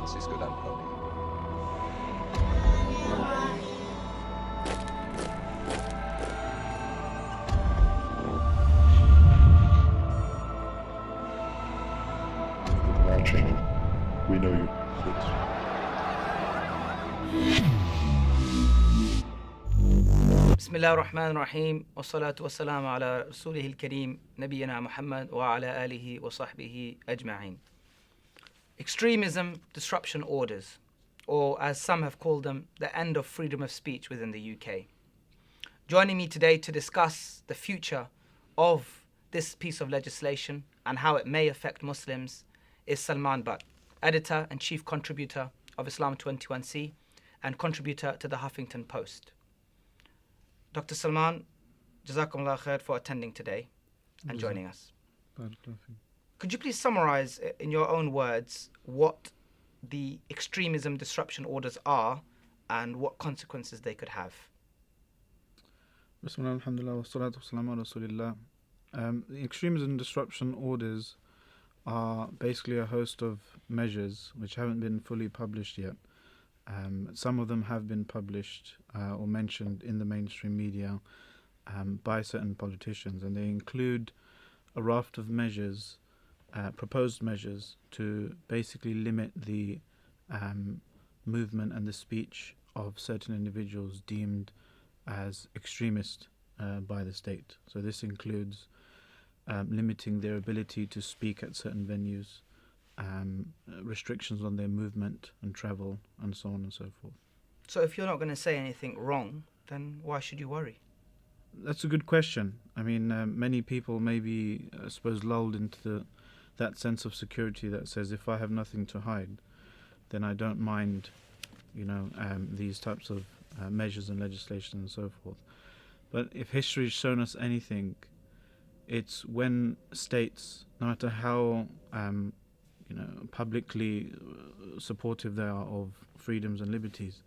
Francisco d'Ancona. Watching, we know you. بسم الله الرحمن الرحيم والصلاة والسلام على رسوله الكريم نبينا محمد وعلى آله وصحبه أجمعين. Extremism disruption orders, or as some have called them, the end of freedom of speech within the UK. Joining me today to discuss the future of this piece of legislation and how it may affect Muslims is Salman Butt, editor and chief contributor of Islam 21C and contributor to the Huffington Post. Dr. Salman, Jazakumullah khair for attending today and joining us. Could you please summarize in your own words what the extremism disruption orders are and what consequences they could have? Bismillah, alhamdulillah, wa salatu wa salamu ala rasulillah. The extremism disruption orders are basically a host of measures which haven't been fully published yet. Some of them have been published or mentioned in the mainstream media by certain politicians, and they include a raft of measures, proposed measures, to basically limit the movement and the speech of certain individuals deemed as extremist by the state. So this includes limiting their ability to speak at certain venues, restrictions on their movement and travel, and so on and so forth. So if you're not going to say anything wrong, then why should you worry? That's a good question. I mean, many people may be, I suppose, lulled into that sense of security that says, if I have nothing to hide, then I don't mind, these types of measures and legislation and so forth. But if history has shown us anything, it's when states, no matter how publicly supportive they are of freedoms and liberties,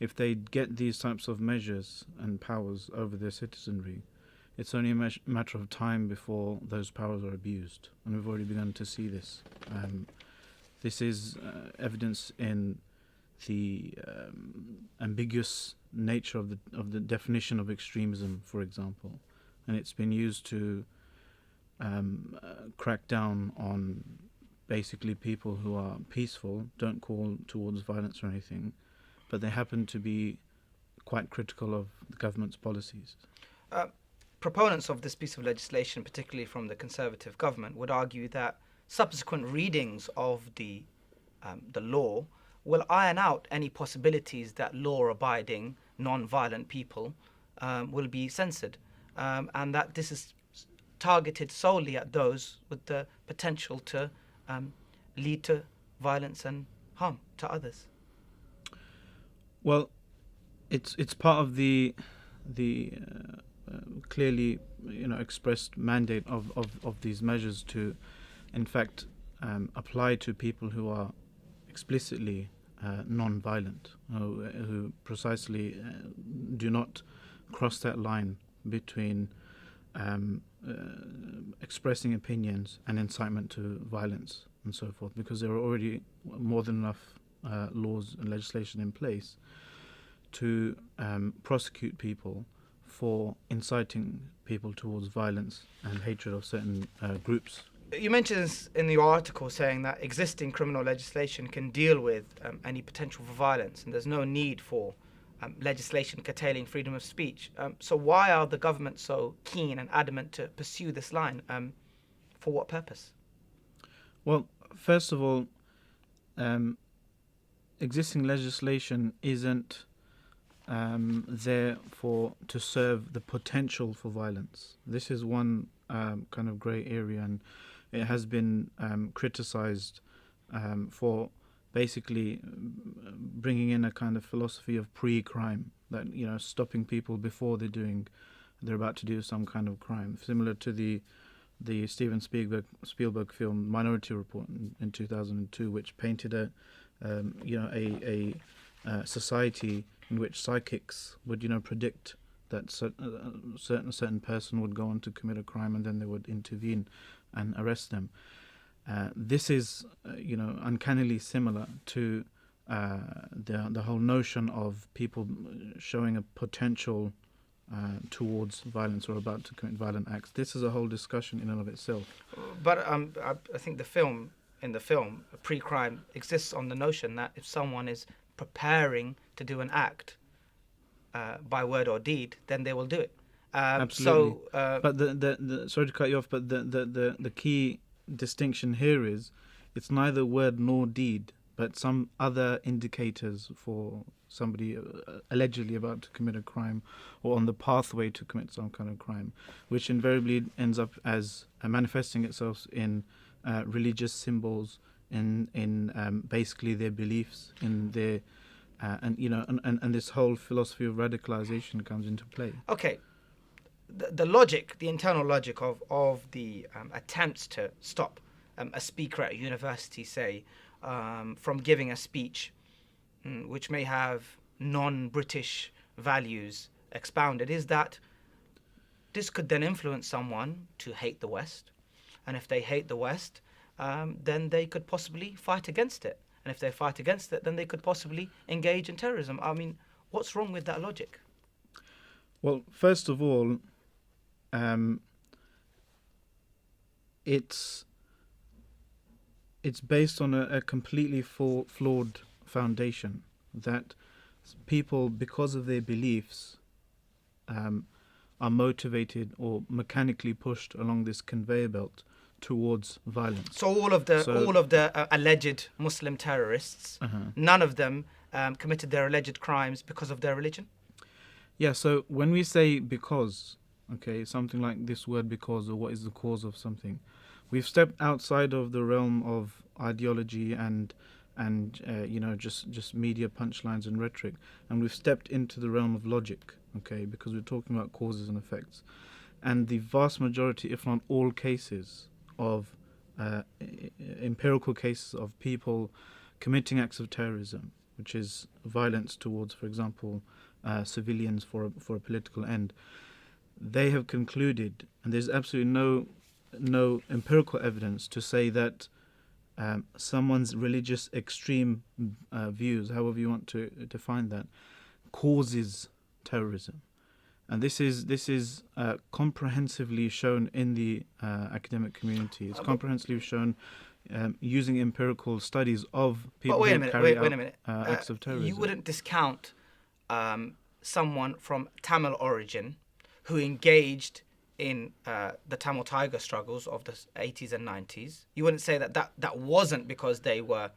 if they get these types of measures and powers over their citizenry, it's only a matter of time before those powers are abused, and we've already begun to see this. This is evidence in the ambiguous nature of the definition of extremism, for example, and it's been used to crack down on basically people who are peaceful, don't call towards violence or anything, but they happen to be quite critical of the government's policies. Proponents of this piece of legislation, particularly from the Conservative government, would argue that subsequent readings of the law will iron out any possibilities that law-abiding, non-violent people will be censored, and that this is targeted solely at those with the potential to lead to violence and harm to others. Well, it's part of the clearly expressed mandate of these measures to, in fact, apply to people who are explicitly non-violent, who precisely do not cross that line between expressing opinions and incitement to violence and so forth, because there are already more than enough laws and legislation in place to prosecute people for inciting people towards violence and hatred of certain groups. You mentioned this in your article, saying that existing criminal legislation can deal with any potential for violence, and there's no need for legislation curtailing freedom of speech. So why are the government so keen and adamant to pursue this line? For what purpose? Well, first of all, existing legislation isn't there to serve the potential for violence. This is one kind of grey area, and it has been criticized for basically bringing in a kind of philosophy of pre-crime, that stopping people before they're about to do some kind of crime, similar to the Steven Spielberg film Minority Report in 2002, which painted a society in which psychics would predict that certain person would go on to commit a crime, and then they would intervene and arrest them. This is, uncannily similar to the whole notion of people showing a potential towards violence or about to commit violent acts. This is a whole discussion in and of itself. But I think in the film, pre-crime exists on the notion that if someone is preparing to do an act by word or deed, then they will do it. Absolutely. So, but the sorry to cut you off, but the key distinction here is it's neither word nor deed, but some other indicators for somebody allegedly about to commit a crime or on the pathway to commit some kind of crime, which invariably ends up as manifesting itself in religious symbols, in basically their beliefs, in their and this whole philosophy of radicalization comes into play. Okay, the logic, the internal logic of the attempts to stop a speaker at a university, say, from giving a speech which may have non-British values expounded, is that this could then influence someone to hate the West. And if they hate the West, then they could possibly fight against it. And if they fight against it, then they could possibly engage in terrorism. I mean, what's wrong with that logic? Well, first of all, it's based on a completely flawed foundation that people, because of their beliefs, are motivated or mechanically pushed along this conveyor belt towards violence. So all of the alleged Muslim terrorists, none of them committed their alleged crimes because of their religion? Yeah, so when we say because, okay, something like this word because, or what is the cause of something, we've stepped outside of the realm of ideology and just media punchlines and rhetoric, and we've stepped into the realm of logic, okay, because we're talking about causes and effects. And the vast majority, if not all cases of empirical cases of people committing acts of terrorism, which is violence towards, for example, civilians for a political end, they have concluded, and there's absolutely no empirical evidence to say that someone's religious extreme views, however you want to define that, causes terrorism. And this is comprehensively shown in the academic community. It's comprehensively shown using empirical studies of people who carry out acts of terrorism. You wouldn't discount someone from Tamil origin who engaged in the Tamil Tiger struggles of the 80s and 90s. You wouldn't say that wasn't because they were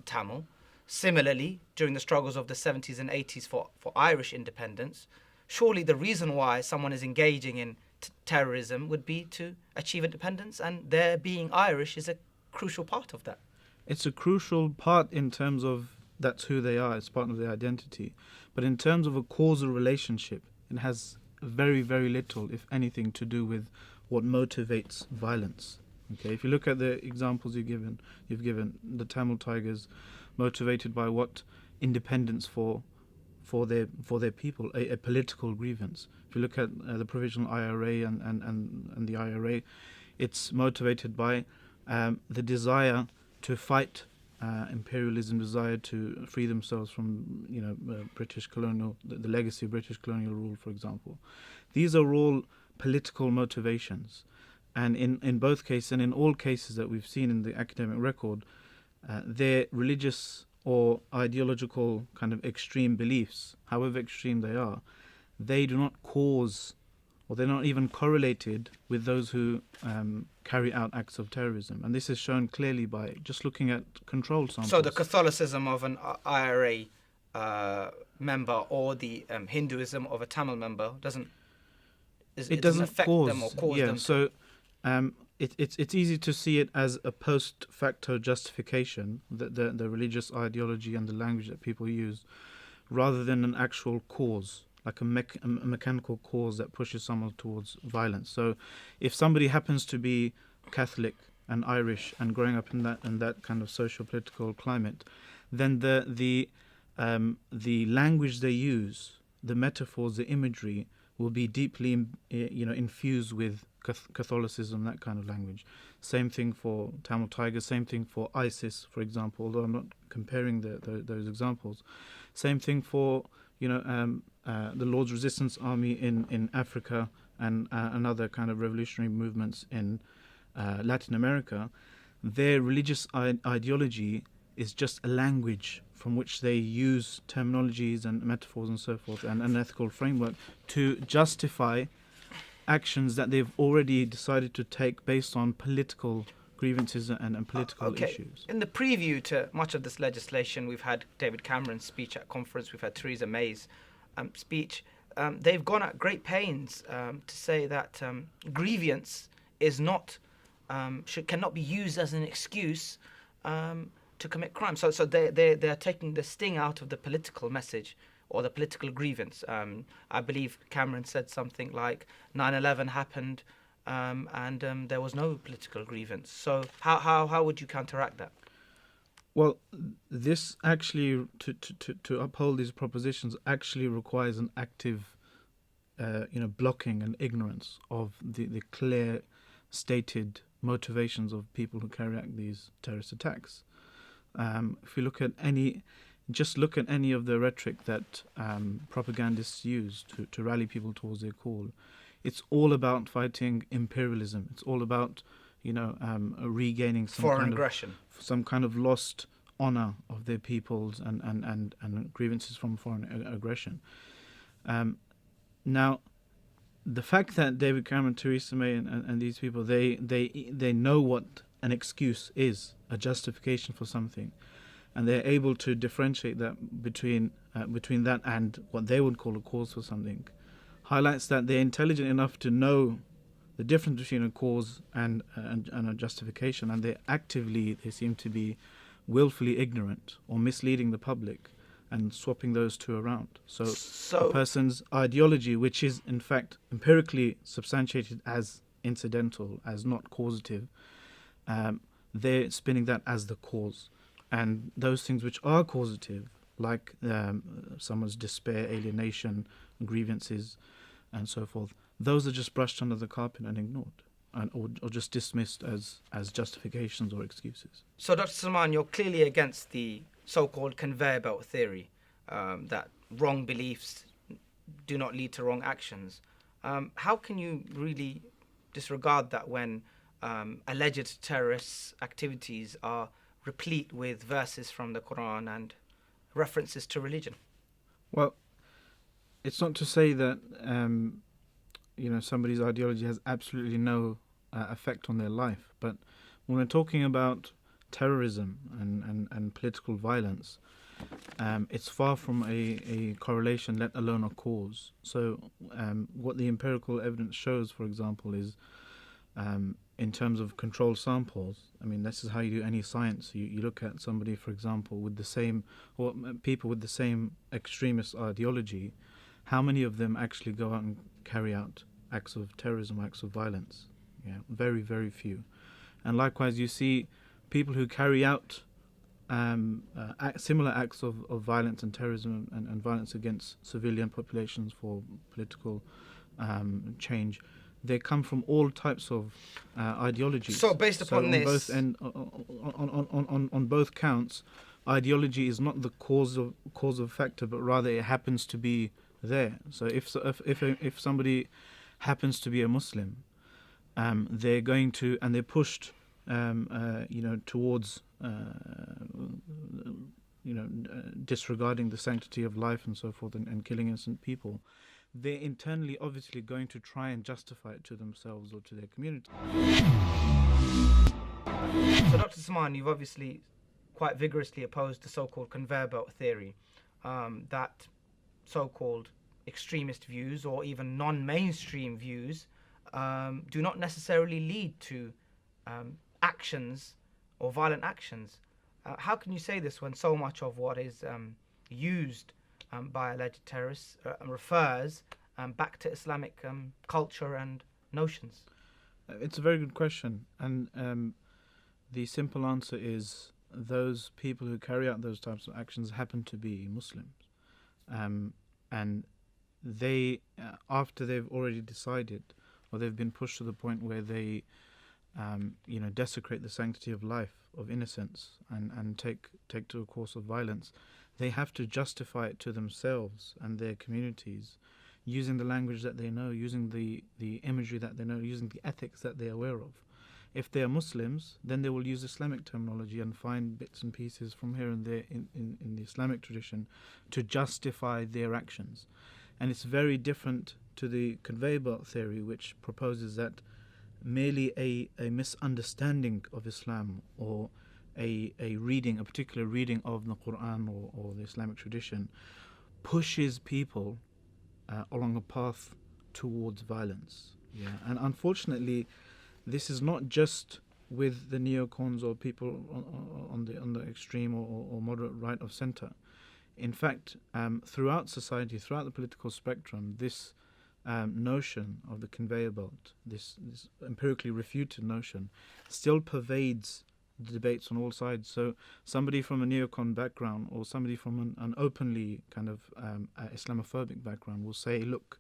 Tamil. Similarly, during the struggles of the 70s and 80s for Irish independence, surely the reason why someone is engaging in terrorism would be to achieve independence, and their being Irish is a crucial part of that. It's a crucial part in terms of that's who they are, it's part of their identity. But in terms of a causal relationship, it has very, very little, if anything, to do with what motivates violence. Okay, if you look at the examples you've given the Tamil Tigers, motivated by what? Independence for their people, a political grievance. If you look at the provisional IRA and the IRA, it's motivated by the desire to fight imperialism, desire to free themselves from British colonial, the legacy of British colonial rule, for example. These are all political motivations, and in both cases and in all cases that we've seen in the academic record, their religious or ideological kind of extreme beliefs, however extreme they are, they do not cause, or they're not even correlated with those who carry out acts of terrorism. And this is shown clearly by just looking at control samples. So the Catholicism of an IRA member or the Hinduism of a Tamil member doesn't affect them or cause them. So it's easy to see it as a post facto justification, the religious ideology and the language that people use, rather than an actual cause, like a mechanical cause that pushes someone towards violence. So if somebody happens to be Catholic and Irish and growing up in that kind of socio-political climate, then the language they use, the metaphors, the imagery, will be deeply, infused with Catholicism, that kind of language. Same thing for Tamil Tigers. Same thing for ISIS, for example. Although I'm not comparing those examples. Same thing for the Lord's Resistance Army in Africa and other kind of revolutionary movements in Latin America. Their religious ideology is just a language from which they use terminologies and metaphors and so forth, and an ethical framework to justify actions that they've already decided to take based on political grievances and political issues. In the preview to much of this legislation, we've had David Cameron's speech at conference, we've had Theresa May's speech. They've gone at great pains to say that grievance is not cannot be used as an excuse to commit crime. So they're taking the sting out of the political message or the political grievance. I believe Cameron said something like 9/11 happened and there was no political grievance. So how would you counteract that? Well, this actually, to uphold these propositions, actually requires an active, blocking and ignorance of the clear, stated motivations of people who carry out these terrorist attacks. If you look at any of the rhetoric that propagandists use to rally people towards their call, it's all about fighting imperialism. It's all about regaining some kind of lost honor of their peoples and grievances from foreign aggression. Now, the fact that David Cameron, Theresa May, and these people, they know what an excuse is, a justification for something, and they're able to differentiate that between that and what they would call a cause for something, highlights that they're intelligent enough to know the difference between a cause and a justification, and they seem to be willfully ignorant or misleading the public and swapping those two around. So a person's ideology, which is in fact empirically substantiated as incidental, as not causative, they're spinning that as the cause. And those things which are causative, like someone's despair, alienation, grievances, and so forth, those are just brushed under the carpet and ignored, or just dismissed as justifications or excuses. So, Dr. Salman, you're clearly against the so-called conveyor belt theory, that wrong beliefs do not lead to wrong actions. How can you really disregard that when alleged terrorist activities are replete with verses from the Quran and references to religion? Well, it's not to say that somebody's ideology has absolutely no effect on their life, but when we're talking about terrorism and political violence, it's far from a correlation, let alone a cause. So what the empirical evidence shows, for example, is in terms of controlled samples, I mean, this is how you do any science. You look at somebody, for example, with the same, or people with the same extremist ideology, how many of them actually go out and carry out acts of terrorism, acts of violence? Yeah, very, very few. And likewise, you see people who carry out similar acts of violence and terrorism and violence against civilian populations for political change. They come from all types of ideologies. So, based upon this, on both counts, ideology is not the cause of factor, but rather it happens to be there. So, if somebody happens to be a Muslim, they're going to, and they're pushed, towards, disregarding the sanctity of life and so forth, and killing innocent people. They're internally obviously going to try and justify it to themselves or to their community. So, Dr. Salman, you've obviously quite vigorously opposed the so-called conveyor belt theory, that so-called extremist views or even non-mainstream views do not necessarily lead to actions or violent actions. How can you say this when so much of what is used by alleged terrorists refers back to Islamic culture and notions? It's a very good question, and the simple answer is those people who carry out those types of actions happen to be Muslims, and they, after they've already decided, or they've been pushed to the point where they, desecrate the sanctity of life, of innocence, and take to a course of violence, they have to justify it to themselves and their communities, using the language that they know, using the imagery that they know, using the ethics that they're aware of. If they are Muslims, then they will use Islamic terminology and find bits and pieces from here and there in the Islamic tradition to justify their actions. And it's very different to the conveyor belt theory, which proposes that merely a misunderstanding of Islam, or a particular reading of the Quran or the Islamic tradition, pushes people along a path towards violence. Yeah, and unfortunately, this is not just with the neocons or people on the extreme or moderate right of centre. In fact, throughout society, throughout the political spectrum, this notion of the conveyor belt, this empirically refuted notion, still pervades the debates on all sides. So somebody from a neocon background or somebody from an openly kind of Islamophobic background will say, look,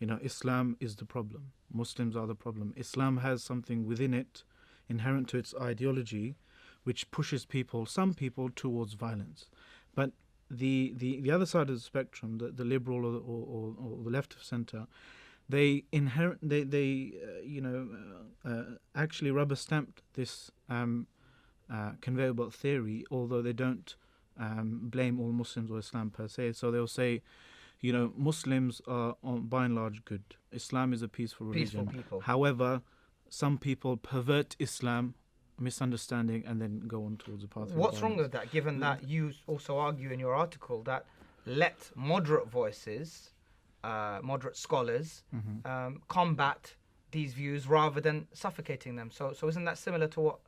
Islam is the problem. Muslims are the problem. Islam has something within it, inherent to its ideology, which pushes some people towards violence. But the other side of the spectrum, the liberal or the left of centre, they actually rubber stamped this conveyor belt theory, although they don't blame all Muslims or Islam per se. So they'll say, Muslims are by and large good. Islam is a peaceful religion. Peaceful people. However, some people pervert Islam, misunderstanding, and then go on towards the path of violence. What's wrong with that, given that you also argue in your article that let moderate voices, moderate scholars, combat these views rather than suffocating them? So isn't that similar to what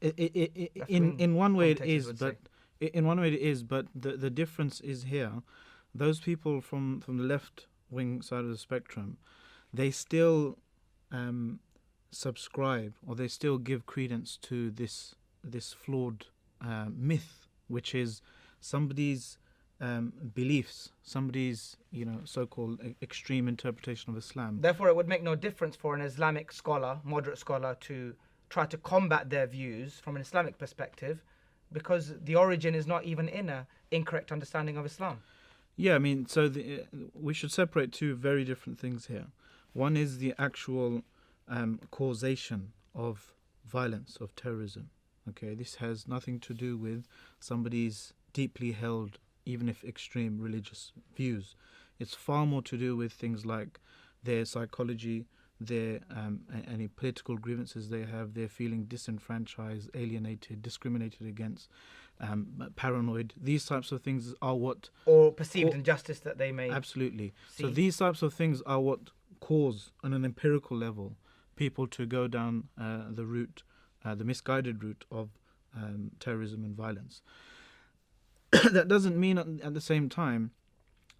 in one way it is, but the difference is here. Those people from the left wing side of the spectrum, they still subscribe, or they still give credence to this flawed myth, which is somebody's beliefs, somebody's so-called extreme interpretation of Islam. Therefore, it would make no difference for an Islamic scholar, moderate scholar, to try to combat their views from an Islamic perspective, because the origin is not even in an incorrect understanding of Islam. Yeah, I mean, so we should separate two very different things here. One is the actual causation of violence, of terrorism. Okay, this has nothing to do with somebody's deeply held, even if extreme, religious views. It's far more to do with things like their psychology, their any political grievances they have, they're feeling disenfranchised, alienated, discriminated against, paranoid. These types of things are what... Or perceived injustice that they may... Absolutely. See. So these types of things are what cause, on an empirical level, people to go down the route, the misguided route of terrorism and violence. That doesn't mean at the same time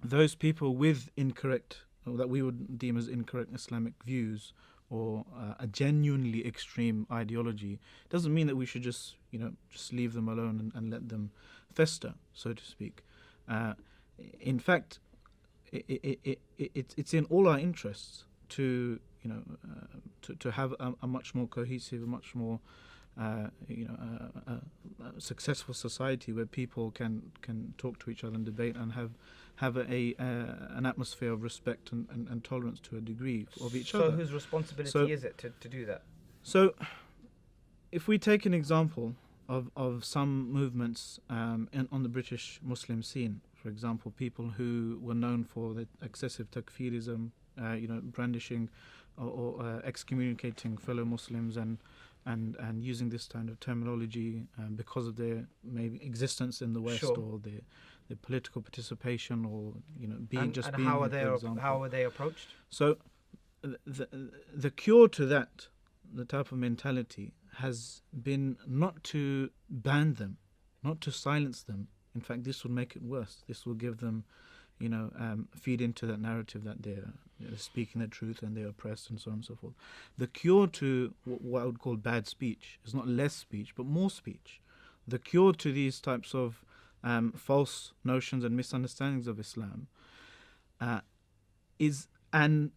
those people with incorrect, or that we would deem as incorrect Islamic views, or a genuinely extreme ideology, doesn't mean that we should just leave them alone and let them fester, so to speak. In fact, it's in all our interests to have a much more cohesive, a much more successful society where people can talk to each other and debate and have an atmosphere of respect and tolerance to a degree of each other. So whose responsibility is it to do that? So if we take an example of some movements on the British Muslim scene, for example, people who were known for the excessive takfirism, brandishing or excommunicating fellow Muslims and using this kind of terminology because of their maybe existence in the West, Sure. or their political participation, or being for example. How are they approached? So the cure to that, the type of mentality, has been not to ban them, not to silence them. In fact, this will make it worse. This will give them, feed into that narrative that they're speaking the truth and they're oppressed and so on and so forth. The cure to what I would call bad speech is not less speech, but more speech. The cure to these types of false notions and misunderstandings of Islam is an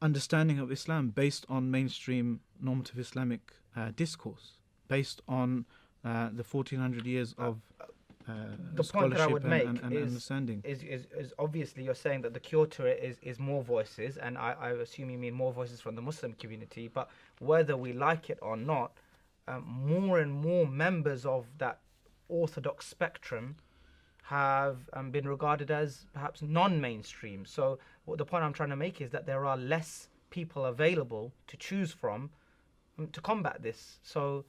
understanding of Islam based on mainstream normative Islamic discourse, based on the 1400 years of the point that I would make and understanding. Is obviously you're saying that the cure to it is more voices, and I assume you mean more voices from the Muslim community, but whether we like it or not, more and more members of that orthodox spectrum have been regarded as perhaps non-mainstream. So the point I'm trying to make is that there are less people available to choose from to combat this. So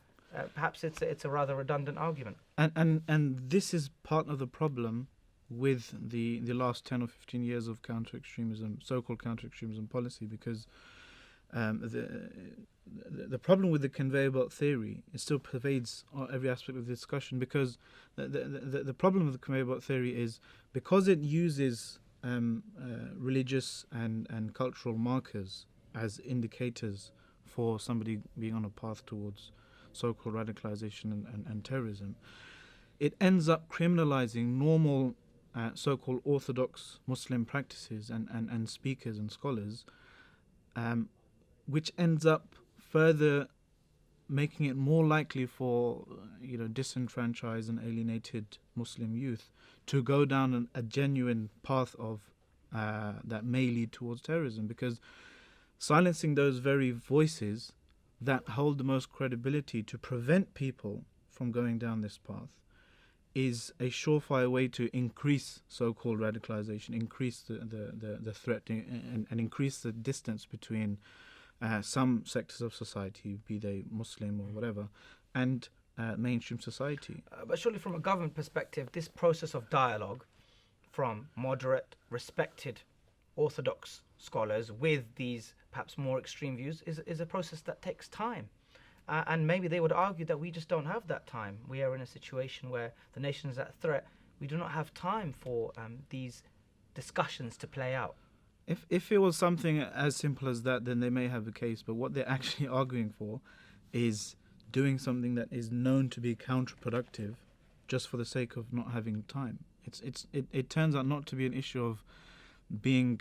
perhaps it's a rather redundant argument. And this is part of the problem with the last 10 or 15 years of counter-extremism, so-called counter-extremism policy, because the problem with the conveyor belt theory, it still pervades every aspect of the discussion, because the problem with the conveyor belt theory is because it uses religious and cultural markers as indicators for somebody being on a path towards so-called radicalization and terrorism, it ends up criminalizing normal so-called orthodox Muslim practices and speakers and scholars, which ends up further making it more likely for disenfranchised and alienated Muslim youth to go down a genuine path of that may lead towards terrorism, because silencing those very voices that hold the most credibility to prevent people from going down this path is a surefire way to increase so-called radicalization, increase the threat, and increase the distance between some sectors of society, be they Muslim or whatever, and mainstream society. But surely from a government perspective, this process of dialogue from moderate, respected orthodox scholars with these perhaps more extreme views is a process that takes time. And maybe they would argue that we just don't have that time. We are in a situation where the nation is at threat. We do not have time for these discussions to play out. If it was something as simple as that, then they may have a case. But what they're actually arguing for is doing something that is known to be counterproductive just for the sake of not having time. It turns out not to be an issue of being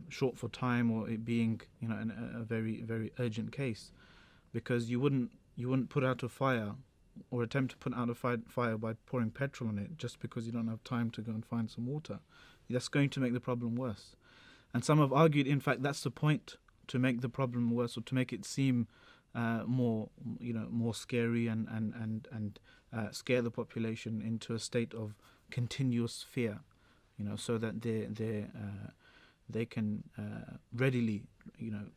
short for time or it being a very, very urgent case, because you wouldn't put out a fire or attempt to put out a fire by pouring petrol on it just because you don't have time to go and find some water. That's going to make the problem worse. And some have argued, in fact, that's the point, to make the problem worse or to make it seem more scary and scare the population into a state of continuous fear, so that they can readily,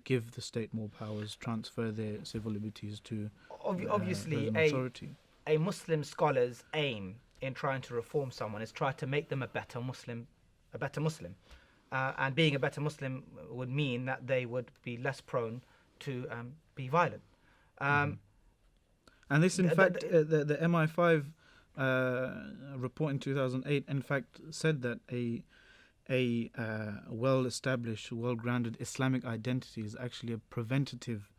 give the state more powers, transfer their civil liberties to obviously authority. A Muslim scholar's aim in trying to reform someone is try to make them a better Muslim. And being a better Muslim would mean that they would be less prone to be violent. And this, in fact, the MI5 report in 2008, in fact, said that a well-established, well-grounded Islamic identity is actually a preventative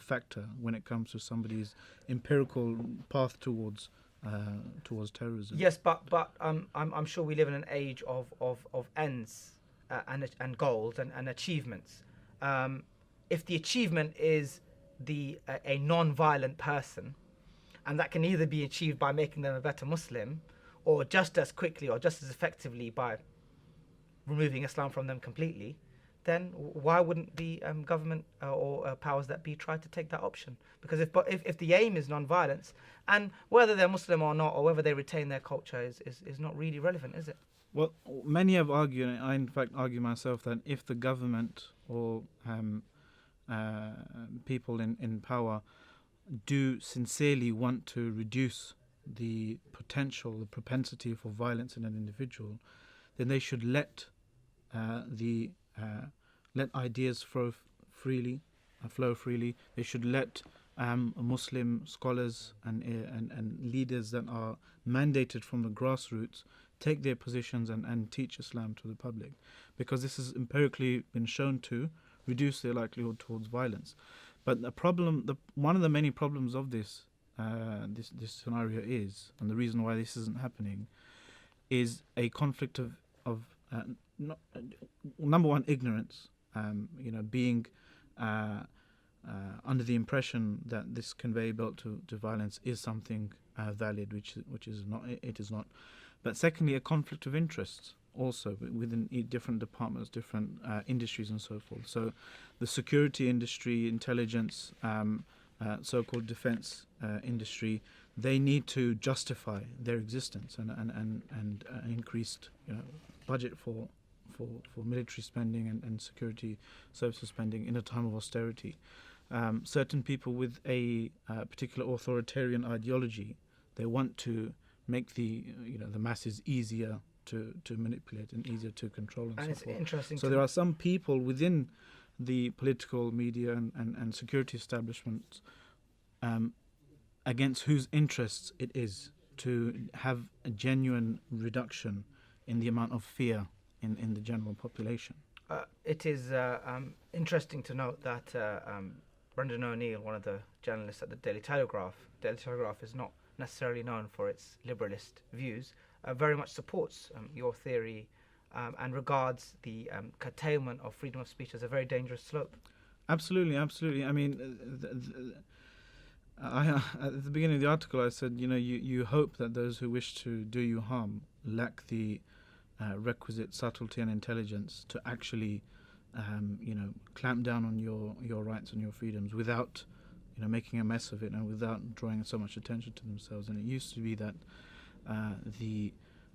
factor when it comes to somebody's empirical path towards terrorism. Yes, but I'm sure we live in an age of ends and goals and achievements. If the achievement is a non-violent person, and that can either be achieved by making them a better Muslim, or just as quickly or just as effectively by removing Islam from them completely, then why wouldn't the government or powers that be try to take that option? Because if the aim is non-violence, and whether they're Muslim or not, or whether they retain their culture is not really relevant, is it? Well, many have argued, and I in fact argue myself, that if the government or people in power do sincerely want to reduce the potential, the propensity for violence in an individual, then they should let ideas flow freely. They should let Muslim scholars and leaders that are mandated from the grassroots take their positions and teach Islam to the public, because this has empirically been shown to reduce their likelihood towards violence. But one of the many problems of this scenario is, and the reason why this isn't happening, is a conflict of number one, ignorance. Being under the impression that this conveyor belt to violence is something valid, which is not. It is not. But secondly, a conflict of interests also within different departments, different industries, and so forth. So, the security industry, intelligence, so-called defense industry, they need to justify their existence and increased budget for military spending and security services spending in a time of austerity. Certain people with a particular authoritarian ideology, they want to make the masses easier to manipulate and easier to control and so it's forth. interesting. So there are some people within the political media and security establishments against whose interests it is to have a genuine reduction in the amount of fear in the general population. It is interesting to note that Brendan O'Neill, one of the journalists at the Daily Telegraph is not necessarily known for its liberalist views, very much supports your theory and regards the curtailment of freedom of speech as a very dangerous slope. Absolutely. I mean, at the beginning of the article, I said, you hope that those who wish to do you harm lack the requisite subtlety and intelligence to actually, clamp down on your rights and your freedoms without, making a mess of it and without drawing so much attention to themselves. And it used to be that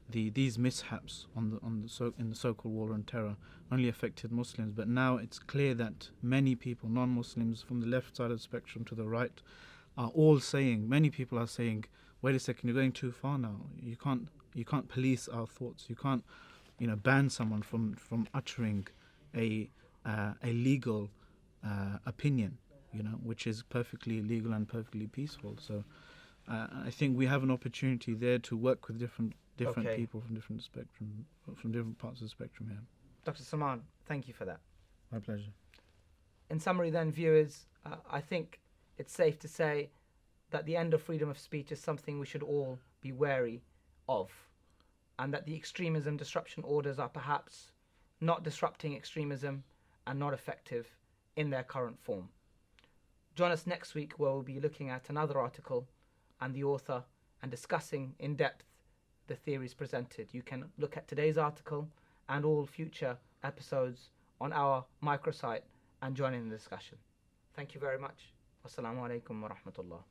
these mishaps in the so-called war on terror only affected Muslims, but now it's clear that many people, non-Muslims, from the left side of the spectrum to the right, are all saying. Many people are saying, "Wait a second, you're going too far now. You can't police our thoughts. You can't, ban someone from uttering a legal opinion, which is perfectly legal and perfectly peaceful." So I think we have an opportunity there to work with different Okay. people from different parts of the spectrum here. Dr. Saman, thank you for that. My pleasure. In summary then, viewers, I think it's safe to say that the end of freedom of speech is something we should all be wary of, and that the extremism disruption orders are perhaps not disrupting extremism and not effective in their current form. Join us next week where we'll be looking at another article and the author and discussing in depth the theories presented. You can look at today's article and all future episodes on our microsite and join in the discussion. Thank you very much. Wassalamu alaikum wa rahmatullah.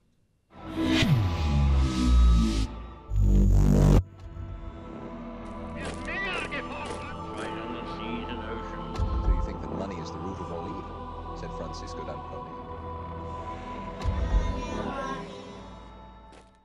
So you think that money is the root of all evil? Said Francisco d'Antonio.